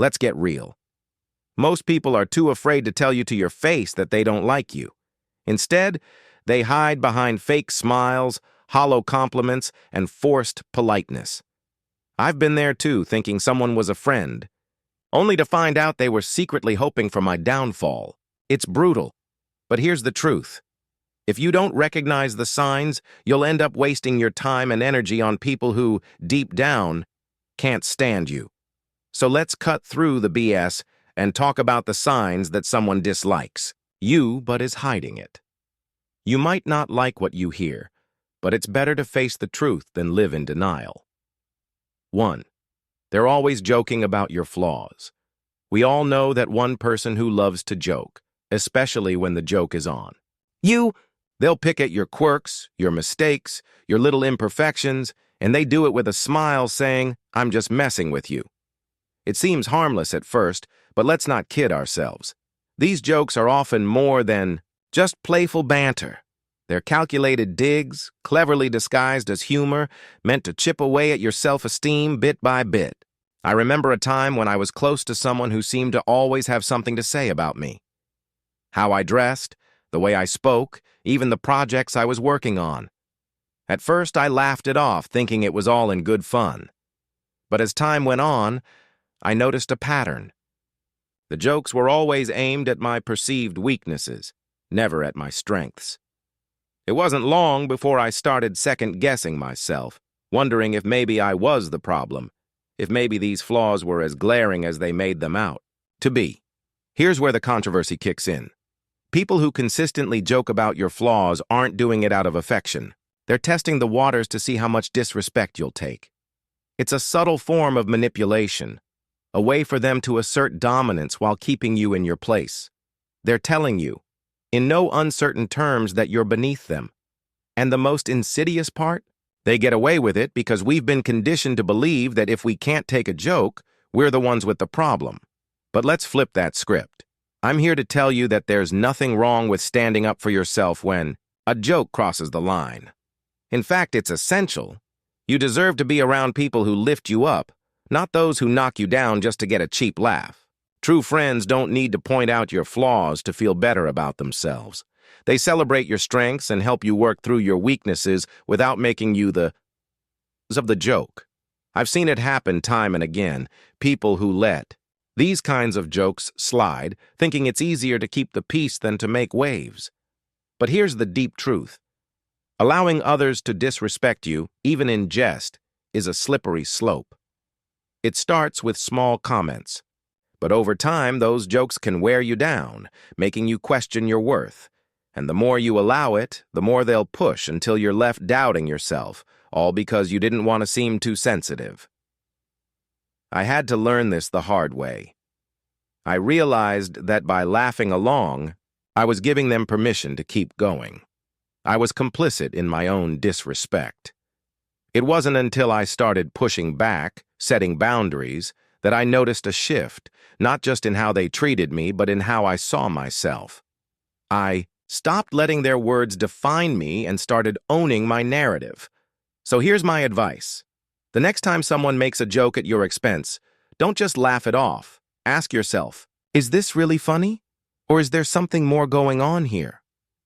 Let's get real. Most people are too afraid to tell you to your face that they don't like you. Instead, they hide behind fake smiles, hollow compliments, and forced politeness. I've been there too, thinking someone was a friend, only to find out they were secretly hoping for my downfall. It's brutal, but here's the truth. If you don't recognize the signs, you'll end up wasting your time and energy on people who, deep down, can't stand you. So let's cut through the BS and talk about the signs that someone dislikes you but is hiding it. You might not like what you hear, but it's better to face the truth than live in denial. 1. They're always joking about your flaws. We all know that one person who loves to joke, especially when the joke is on. They'll pick at your quirks, your mistakes, your little imperfections, and they do it with a smile saying, "I'm just messing with you." It seems harmless at first, but let's not kid ourselves. These jokes are often more than just playful banter. They're calculated digs, cleverly disguised as humor, meant to chip away at your self-esteem bit by bit. I remember a time when I was close to someone who seemed to always have something to say about me. How I dressed, the way I spoke, even the projects I was working on. At first, I laughed it off, thinking it was all in good fun. But as time went on, I noticed a pattern. The jokes were always aimed at my perceived weaknesses, never at my strengths. It wasn't long before I started second-guessing myself, wondering if maybe I was the problem, if maybe these flaws were as glaring as they made them out to be. Here's where the controversy kicks in. People who consistently joke about your flaws aren't doing it out of affection. They're testing the waters to see how much disrespect you'll take. It's a subtle form of manipulation, a way for them to assert dominance while keeping you in your place. They're telling you, in no uncertain terms, that you're beneath them. And the most insidious part? They get away with it because we've been conditioned to believe that if we can't take a joke, we're the ones with the problem. But let's flip that script. I'm here to tell you that there's nothing wrong with standing up for yourself when a joke crosses the line. In fact, it's essential. You deserve to be around people who lift you up, not those who knock you down just to get a cheap laugh. True friends don't need to point out your flaws to feel better about themselves. They celebrate your strengths and help you work through your weaknesses without making you the of the joke. I've seen it happen time and again, people who let these kinds of jokes slide, thinking it's easier to keep the peace than to make waves. But here's the deep truth. Allowing others to disrespect you, even in jest, is a slippery slope. It starts with small comments, but over time those jokes can wear you down, making you question your worth. And the more you allow it, the more they'll push until you're left doubting yourself, all because you didn't want to seem too sensitive. I had to learn this the hard way. I realized that by laughing along, I was giving them permission to keep going. I was complicit in my own disrespect. It wasn't until I started pushing back, setting boundaries, that I noticed a shift, not just in how they treated me, but in how I saw myself. I stopped letting their words define me and started owning my narrative. So here's my advice. The next time someone makes a joke at your expense, don't just laugh it off. Ask yourself, is this really funny? Or is there something more going on here?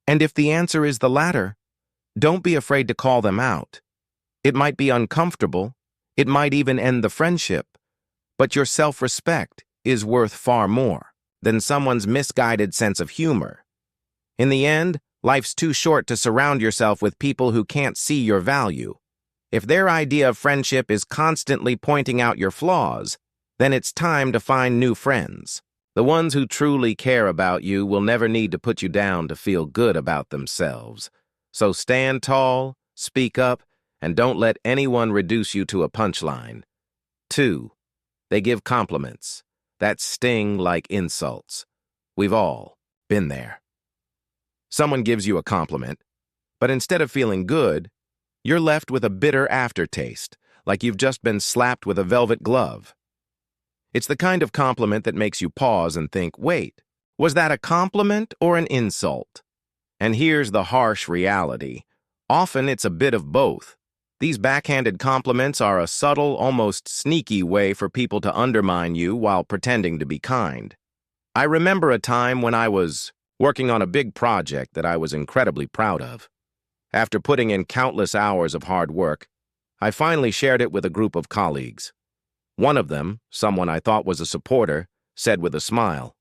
And if the answer is the latter, don't be afraid to call them out. It might be uncomfortable. It might even end the friendship. But your self-respect is worth far more than someone's misguided sense of humor. In the end, life's too short to surround yourself with people who can't see your value. If their idea of friendship is constantly pointing out your flaws, then it's time to find new friends. The ones who truly care about you will never need to put you down to feel good about themselves. So stand tall, speak up, and don't let anyone reduce you to a punchline. 2. They give compliments that sting like insults. We've all been there. Someone gives you a compliment, but instead of feeling good, you're left with a bitter aftertaste, like you've just been slapped with a velvet glove. It's the kind of compliment that makes you pause and think, wait, was that a compliment or an insult? And here's the harsh reality. Often it's a bit of both. These backhanded compliments are a subtle, almost sneaky way for people to undermine you while pretending to be kind. I remember a time when I was working on a big project that I was incredibly proud of. After putting in countless hours of hard work, I finally shared it with a group of colleagues. One of them, someone I thought was a supporter, said with a smile,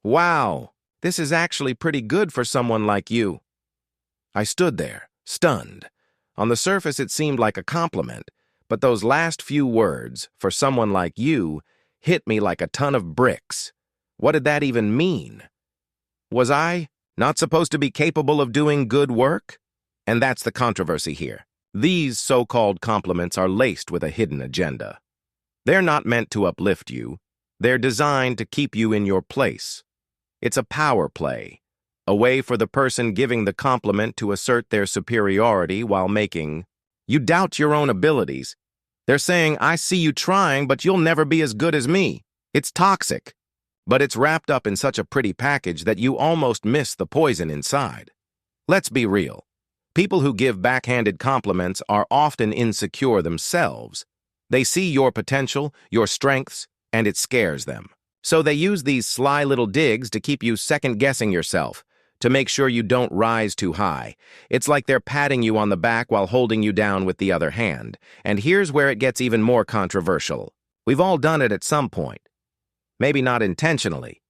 "Wow, this is actually pretty good for someone like you." I stood there, stunned. On the surface, it seemed like a compliment, but those last few words, "for someone like you," hit me like a ton of bricks. What did that even mean? Was I not supposed to be capable of doing good work? And that's the controversy here. These so-called compliments are laced with a hidden agenda. They're not meant to uplift you. They're designed to keep you in your place. It's a power play, a way for the person giving the compliment to assert their superiority while making you doubt your own abilities. They're saying, "I see you trying, but you'll never be as good as me." It's toxic, but it's wrapped up in such a pretty package that you almost miss the poison inside. Let's be real. People who give backhanded compliments are often insecure themselves. They see your potential, your strengths, and it scares them. So they use these sly little digs to keep you second-guessing yourself, to make sure you don't rise too high. It's like they're patting you on the back while holding you down with the other hand. And here's where it gets even more controversial. We've all done it at some point. Maybe not intentionally,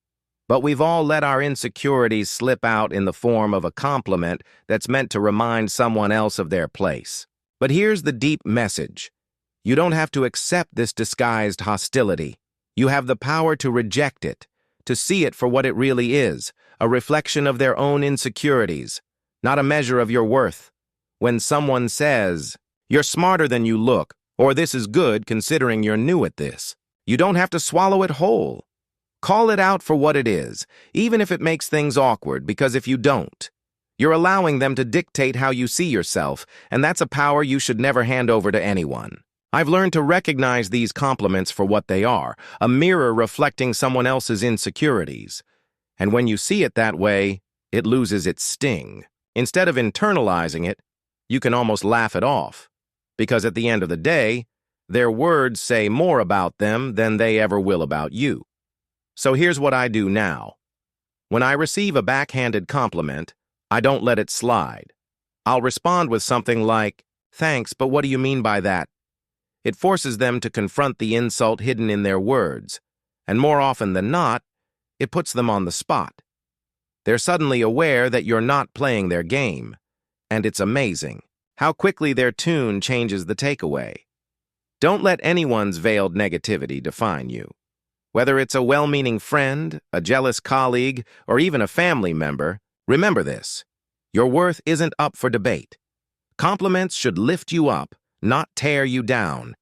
but we've all let our insecurities slip out in the form of a compliment that's meant to remind someone else of their place. But here's the deep message. You don't have to accept this disguised hostility. You have the power to reject it, to see it for what it really is, a reflection of their own insecurities, not a measure of your worth. When someone says, "You're smarter than you look," or "This is good considering you're new at this," you don't have to swallow it whole. Call it out for what it is, even if it makes things awkward, because if you don't, you're allowing them to dictate how you see yourself, and that's a power you should never hand over to anyone. I've learned to recognize these compliments for what they are, a mirror reflecting someone else's insecurities. And when you see it that way, it loses its sting. Instead of internalizing it, you can almost laugh it off, because at the end of the day, their words say more about them than they ever will about you. So here's what I do now. When I receive a backhanded compliment, I don't let it slide. I'll respond with something like, "Thanks, but what do you mean by that?" It forces them to confront the insult hidden in their words, and more often than not, it puts them on the spot. They're suddenly aware that you're not playing their game, and it's amazing how quickly their tune changes the takeaway. Don't let anyone's veiled negativity define you. Whether it's a well-meaning friend, a jealous colleague, or even a family member, remember this. Your worth isn't up for debate. Compliments should lift you up, not tear you down.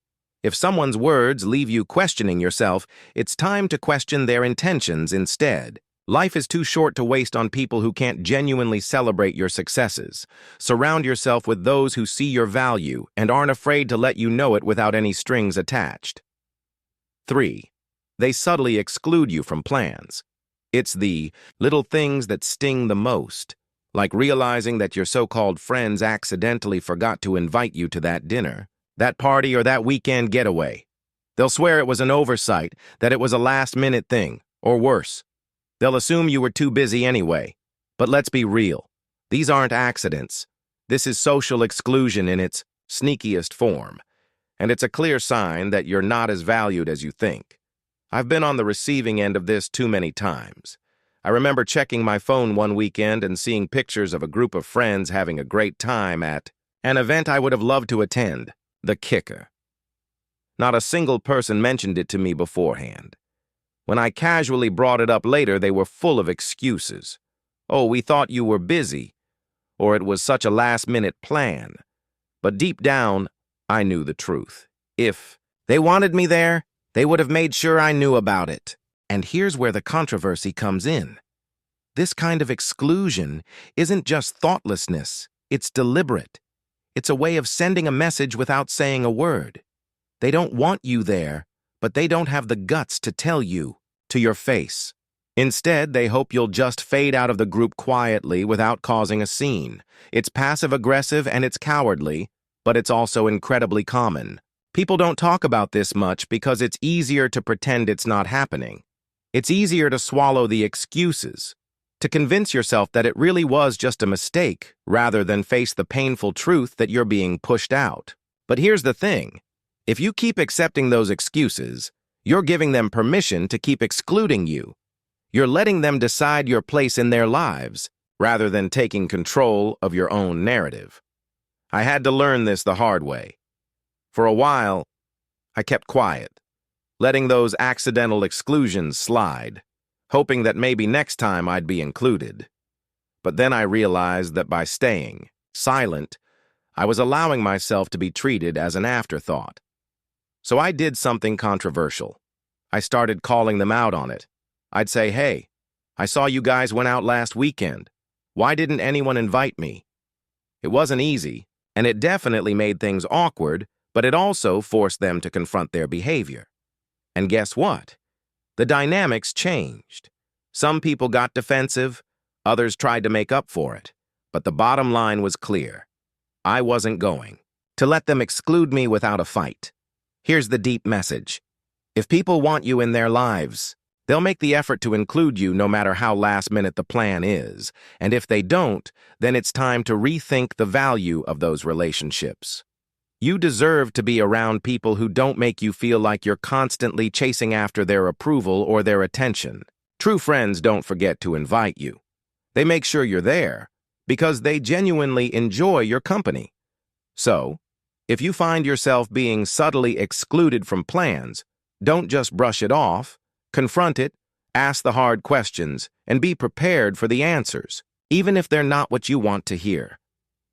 If someone's words leave you questioning yourself, it's time to question their intentions instead. Life is too short to waste on people who can't genuinely celebrate your successes. Surround yourself with those who see your value and aren't afraid to let you know it without any strings attached. 3. They subtly exclude you from plans. It's the little things that sting the most, like realizing that your so-called friends accidentally forgot to invite you to that dinner, that party, or that weekend getaway. They'll swear it was an oversight, that it was a last-minute thing, or worse. They'll assume you were too busy anyway. But let's be real. These aren't accidents. This is social exclusion in its sneakiest form, and it's a clear sign that you're not as valued as you think. I've been on the receiving end of this too many times. I remember checking my phone one weekend and seeing pictures of a group of friends having a great time at an event I would have loved to attend. The kicker. Not a single person mentioned it to me beforehand. When I casually brought it up later, they were full of excuses. "Oh, we thought you were busy," or "It was such a last-minute plan." But deep down, I knew the truth. If they wanted me there, they would have made sure I knew about it. And here's where the controversy comes in. This kind of exclusion isn't just thoughtlessness, it's deliberate. It's a way of sending a message without saying a word. They don't want you there, but they don't have the guts to tell you to your face. Instead, they hope you'll just fade out of the group quietly without causing a scene. It's passive-aggressive and it's cowardly, but it's also incredibly common. People don't talk about this much because it's easier to pretend it's not happening. It's easier to swallow the excuses, to convince yourself that it really was just a mistake, rather than face the painful truth that you're being pushed out. But here's the thing. If you keep accepting those excuses, you're giving them permission to keep excluding you. You're letting them decide your place in their lives, rather than taking control of your own narrative. I had to learn this the hard way. For a while, I kept quiet, letting those accidental exclusions slide, hoping that maybe next time I'd be included. But then I realized that by staying silent, I was allowing myself to be treated as an afterthought. So I did something controversial. I started calling them out on it. I'd say, "Hey, I saw you guys went out last weekend. Why didn't anyone invite me?" It wasn't easy, and it definitely made things awkward, but it also forced them to confront their behavior. And guess what? The dynamics changed. Some people got defensive, others tried to make up for it, but the bottom line was clear. I wasn't going to let them exclude me without a fight. Here's the deep message. If people want you in their lives, they'll make the effort to include you no matter how last minute the plan is. And if they don't, then it's time to rethink the value of those relationships. You deserve to be around people who don't make you feel like you're constantly chasing after their approval or their attention. True friends don't forget to invite you. They make sure you're there because they genuinely enjoy your company. So, if you find yourself being subtly excluded from plans, don't just brush it off. Confront it, ask the hard questions, and be prepared for the answers, even if they're not what you want to hear.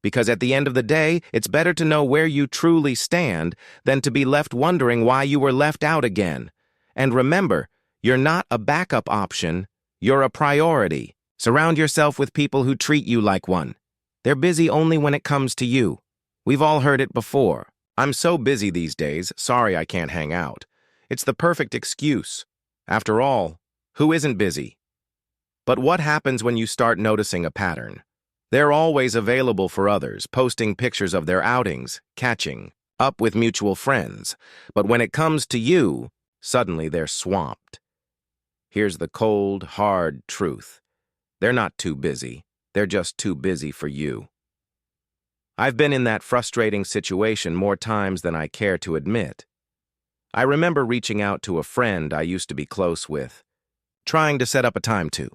Because at the end of the day, it's better to know where you truly stand than to be left wondering why you were left out again. And remember, you're not a backup option, you're a priority. Surround yourself with people who treat you like one. They're busy only when it comes to you. We've all heard it before. "I'm so busy these days, sorry I can't hang out." It's the perfect excuse. After all, who isn't busy? But what happens when you start noticing a pattern? They're always available for others, posting pictures of their outings, catching up with mutual friends. But when it comes to you, suddenly they're swamped. Here's the cold, hard truth. They're not too busy. They're just too busy for you. I've been in that frustrating situation more times than I care to admit. I remember reaching out to a friend I used to be close with, trying to set up a time to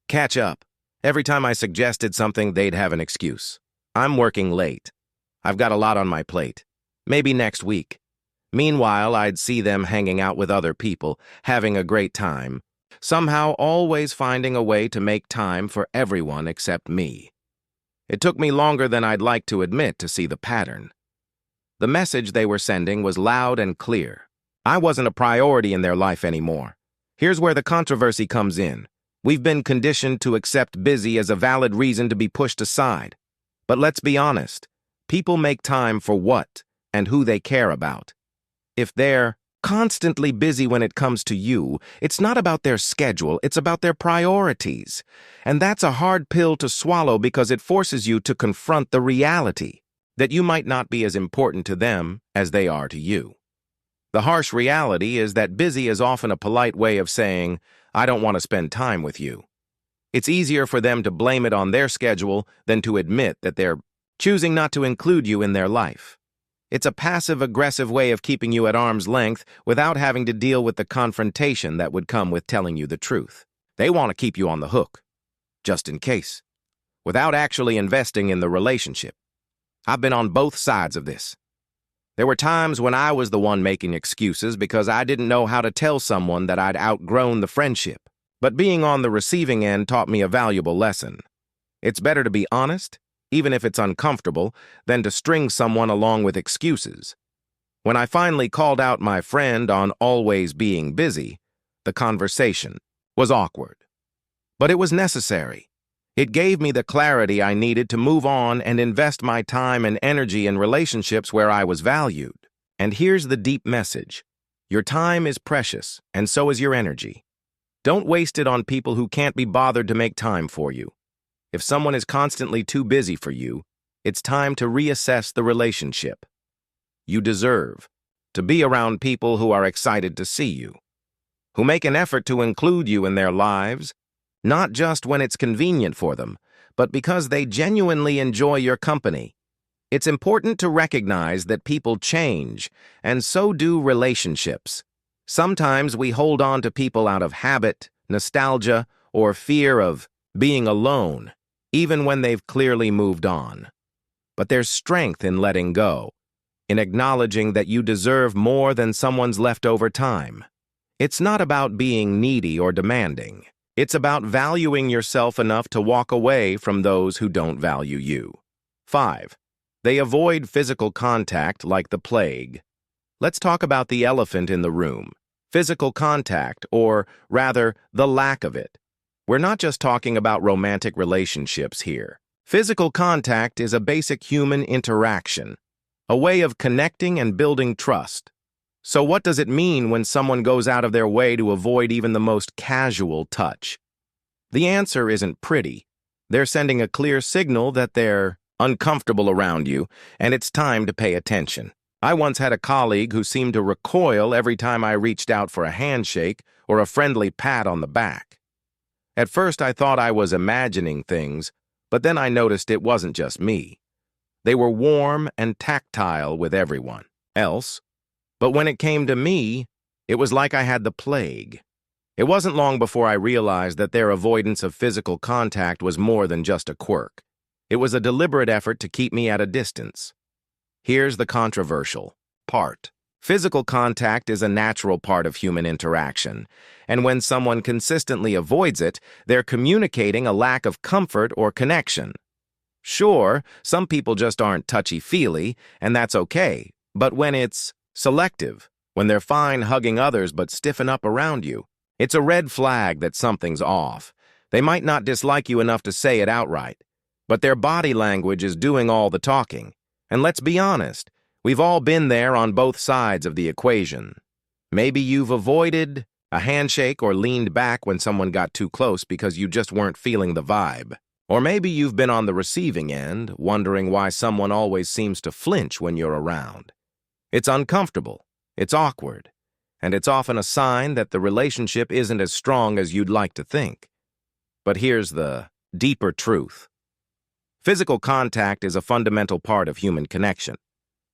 catch up. Every time I suggested something, they'd have an excuse. "I'm working late. I've got a lot on my plate. Maybe next week." Meanwhile, I'd see them hanging out with other people, having a great time, somehow always finding a way to make time for everyone except me. It took me longer than I'd like to admit to see the pattern. The message they were sending was loud and clear. I wasn't a priority in their life anymore. Here's where the controversy comes in. We've been conditioned to accept busy as a valid reason to be pushed aside. But let's be honest, people make time for what and who they care about. If they're constantly busy when it comes to you, it's not about their schedule, it's about their priorities. And that's a hard pill to swallow because it forces you to confront the reality that you might not be as important to them as they are to you. The harsh reality is that busy is often a polite way of saying, "I don't want to spend time with you." It's easier for them to blame it on their schedule than to admit that they're choosing not to include you in their life. It's a passive-aggressive way of keeping you at arm's length without having to deal with the confrontation that would come with telling you the truth. They want to keep you on the hook, just in case, without actually investing in the relationship. I've been on both sides of this. There were times when I was the one making excuses because I didn't know how to tell someone that I'd outgrown the friendship. But being on the receiving end taught me a valuable lesson. It's better to be honest, even if it's uncomfortable, than to string someone along with excuses. When I finally called out my friend on always being busy, the conversation was awkward. But it was necessary. It gave me the clarity I needed to move on and invest my time and energy in relationships where I was valued. And here's the deep message. Your time is precious, and so is your energy. Don't waste it on people who can't be bothered to make time for you. If someone is constantly too busy for you, it's time to reassess the relationship. You deserve to be around people who are excited to see you, who make an effort to include you in their lives, not just when it's convenient for them, but because they genuinely enjoy your company. It's important to recognize that people change, and so do relationships. Sometimes we hold on to people out of habit, nostalgia, or fear of being alone, even when they've clearly moved on. But there's strength in letting go, in acknowledging that you deserve more than someone's leftover time. It's not about being needy or demanding. It's about valuing yourself enough to walk away from those who don't value you. 5. They avoid physical contact like the plague. Let's talk about the elephant in the room. Physical contact, or rather, the lack of it. We're not just talking about romantic relationships here. Physical contact is a basic human interaction, a way of connecting and building trust. So what does it mean when someone goes out of their way to avoid even the most casual touch? The answer isn't pretty. They're sending a clear signal that they're uncomfortable around you, and it's time to pay attention. I once had a colleague who seemed to recoil every time I reached out for a handshake or a friendly pat on the back. At first, I thought I was imagining things, but then I noticed it wasn't just me. They were warm and tactile with everyone else. But when it came to me, it was like I had the plague. It wasn't long before I realized that their avoidance of physical contact was more than just a quirk. It was a deliberate effort to keep me at a distance. Here's the controversial part. Physical contact is a natural part of human interaction, and when someone consistently avoids it, they're communicating a lack of comfort or connection. Sure, some people just aren't touchy-feely, and that's okay, but when it's selective, when they're fine hugging others but stiffen up around you, it's a red flag that something's off. They might not dislike you enough to say it outright, but their body language is doing all the talking. And let's be honest, we've all been there on both sides of the equation. Maybe you've avoided a handshake or leaned back when someone got too close because you just weren't feeling the vibe. Or maybe you've been on the receiving end, wondering why someone always seems to flinch when you're around. It's uncomfortable, it's awkward, and it's often a sign that the relationship isn't as strong as you'd like to think. But here's the deeper truth. Physical contact is a fundamental part of human connection.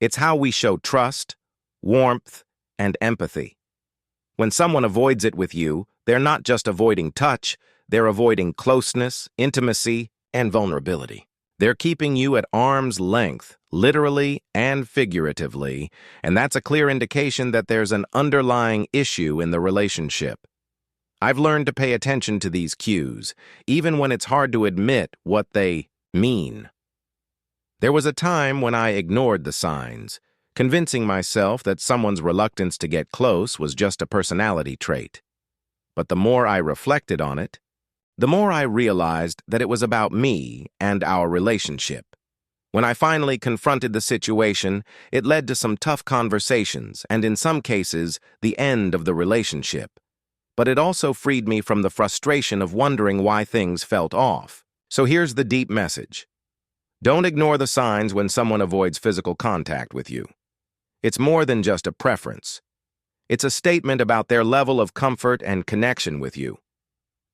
It's how we show trust, warmth, and empathy. When someone avoids it with you, they're not just avoiding touch, they're avoiding closeness, intimacy, and vulnerability. They're keeping you at arm's length, literally and figuratively, and that's a clear indication that there's an underlying issue in the relationship. I've learned to pay attention to these cues, even when it's hard to admit what they mean. There was a time when I ignored the signs, convincing myself that someone's reluctance to get close was just a personality trait. But the more I reflected on it, the more I realized that it was about me and our relationship. When I finally confronted the situation, it led to some tough conversations and, in some cases, the end of the relationship. But it also freed me from the frustration of wondering why things felt off. So here's the deep message. Don't ignore the signs when someone avoids physical contact with you. It's more than just a preference. It's a statement about their level of comfort and connection with you.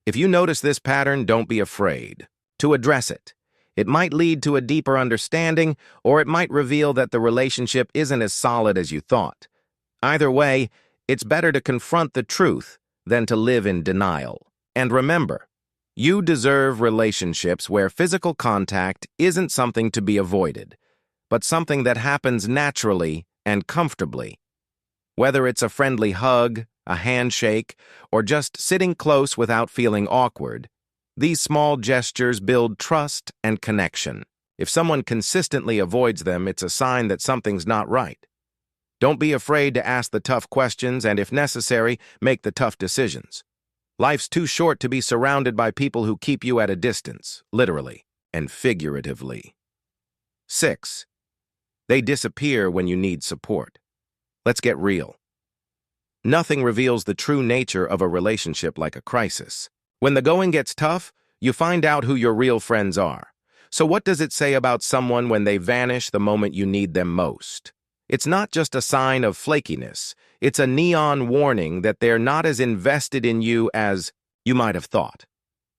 If you notice this pattern, don't be afraid to address it. It might lead to a deeper understanding, or it might reveal that the relationship isn't as solid as you thought. Either way, it's better to confront the truth than to live in denial. And remember, you deserve relationships where physical contact isn't something to be avoided, but something that happens naturally and comfortably. Whether it's a friendly hug, a handshake, or just sitting close without feeling awkward, these small gestures build trust and connection. If someone consistently avoids them, it's a sign that something's not right. Don't be afraid to ask the tough questions and, if necessary, make the tough decisions. Life's too short to be surrounded by people who keep you at a distance, literally and figuratively. 6. They disappear when you need support. Let's get real. Nothing reveals the true nature of a relationship like a crisis. When the going gets tough, you find out who your real friends are. So what does it say about someone when they vanish the moment you need them most? It's not just a sign of flakiness. It's a neon warning that they're not as invested in you as you might have thought.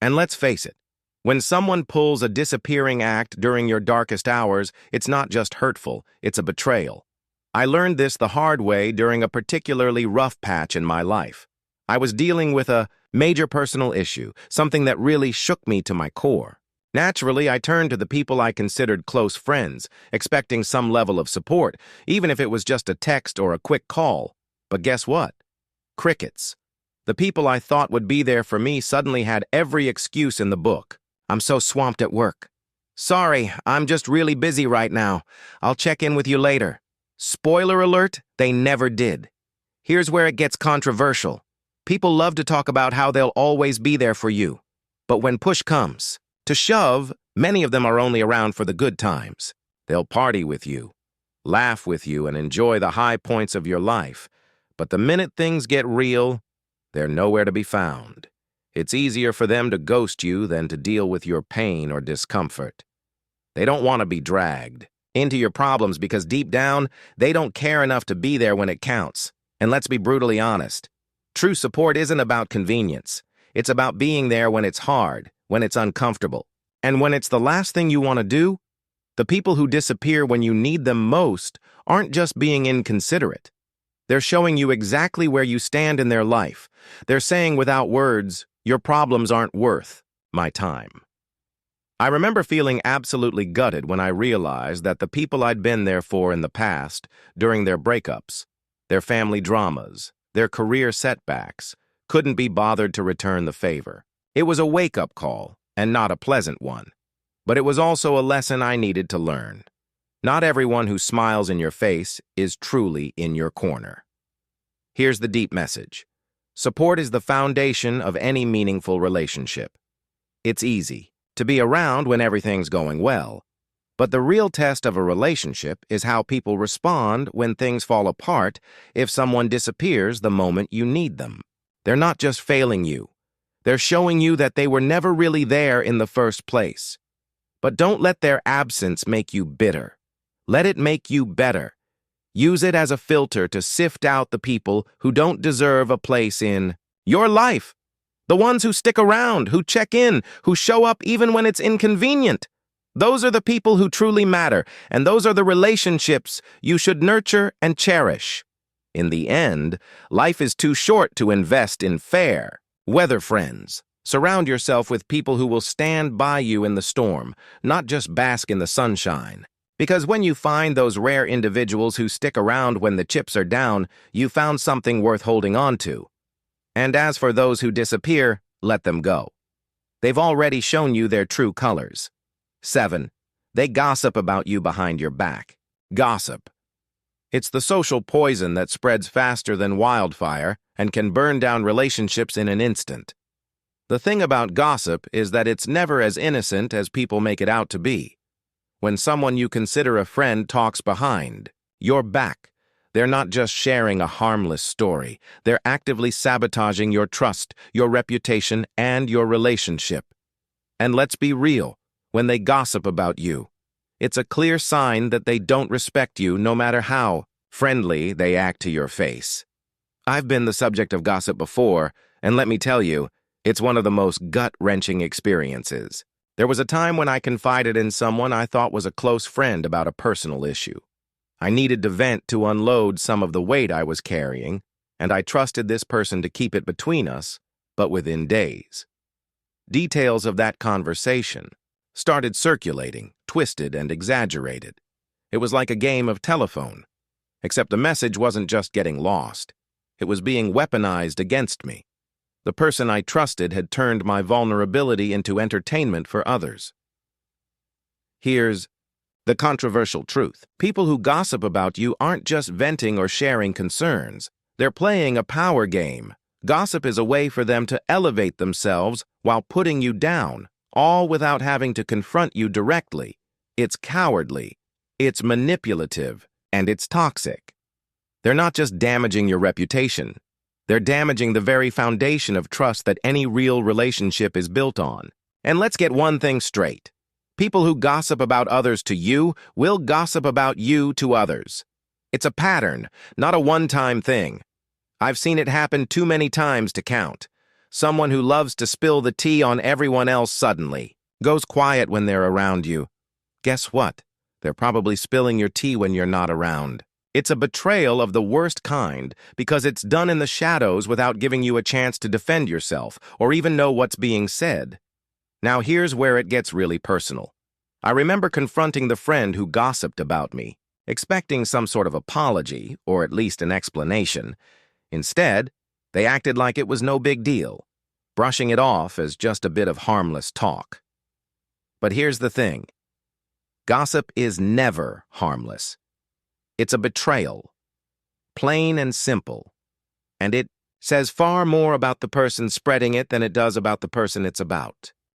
And let's face it, when someone pulls a disappearing act during your darkest hours, it's not just hurtful, it's a betrayal. I learned this the hard way during a particularly rough patch in my life. I was dealing with a major personal issue, something that really shook me to my core. Naturally, I turned to the people I considered close friends, expecting some level of support, even if it was just a text or a quick call. But guess what? Crickets. The people I thought would be there for me suddenly had every excuse in the book. I'm so swamped at work. Sorry, I'm just really busy right now. I'll check in with you later. Spoiler alert, they never did. Here's where it gets controversial. People love to talk about how they'll always be there for you. But when push comes to shove, many of them are only around for the good times. They'll party with you, laugh with you, and enjoy the high points of your life. But the minute things get real, they're nowhere to be found. It's easier for them to ghost you than to deal with your pain or discomfort. They don't want to be dragged into your problems because deep down, they don't care enough to be there when it counts. And let's be brutally honest. True support isn't about convenience. It's about being there when it's hard, when it's uncomfortable, and when it's the last thing you want to do. The people who disappear when you need them most aren't just being inconsiderate. They're showing you exactly where you stand in their life. They're saying without words, your problems aren't worth my time. I remember feeling absolutely gutted when I realized that the people I'd been there for in the past, during their breakups, their family dramas, their career setbacks, couldn't be bothered to return the favor. It was a wake-up call, and not a pleasant one. But it was also a lesson I needed to learn. Not everyone who smiles in your face is truly in your corner. Here's the deep message. Support is the foundation of any meaningful relationship. It's easy to be around when everything's going well. But the real test of a relationship is how people respond when things fall apart if someone disappears the moment you need them. They're not just failing you. They're showing you that they were never really there in the first place. But don't let their absence make you bitter. Let it make you better. Use it as a filter to sift out the people who don't deserve a place in your life. The ones who stick around, who check in, who show up even when it's inconvenient. Those are the people who truly matter, and those are the relationships you should nurture and cherish. In the end, life is too short to invest in fair weather friends. Surround yourself with people who will stand by you in the storm, not just bask in the sunshine. Because when you find those rare individuals who stick around when the chips are down, you found something worth holding on to. And as for those who disappear, let them go. They've already shown you their true colors. 7. They gossip about you behind your back. Gossip. It's the social poison that spreads faster than wildfire and can burn down relationships in an instant. The thing about gossip is that it's never as innocent as people make it out to be. When someone you consider a friend talks behind your back, they're not just sharing a harmless story. They're actively sabotaging your trust, your reputation, and your relationship. And let's be real, when they gossip about you, it's a clear sign that they don't respect you no matter how friendly they act to your face. I've been the subject of gossip before, and let me tell you, it's one of the most gut-wrenching experiences. There was a time when I confided in someone I thought was a close friend about a personal issue. I needed to vent to unload some of the weight I was carrying, and I trusted this person to keep it between us, but within days. Details of that conversation started circulating, twisted and exaggerated. It was like a game of telephone, except the message wasn't just getting lost. It was being weaponized against me. The person I trusted had turned my vulnerability into entertainment for others. Here's the controversial truth. People who gossip about you aren't just venting or sharing concerns. They're playing a power game. Gossip is a way for them to elevate themselves while putting you down, all without having to confront you directly. It's cowardly, it's manipulative, and it's toxic. They're not just damaging your reputation. They're damaging the very foundation of trust that any real relationship is built on. And let's get one thing straight. People who gossip about others to you will gossip about you to others. It's a pattern, not a one-time thing. I've seen it happen too many times to count. Someone who loves to spill the tea on everyone else suddenly goes quiet when they're around you. Guess what? They're probably spilling your tea when you're not around. It's a betrayal of the worst kind because it's done in the shadows without giving you a chance to defend yourself or even know what's being said. Now here's where it gets really personal. I remember confronting the friend who gossiped about me, expecting some sort of apology or at least an explanation. Instead, they acted like it was no big deal, brushing it off as just a bit of harmless talk. But here's the thing. Gossip is never harmless. It's a betrayal, plain and simple, and it says far more about the person spreading it than it does about the person it's about.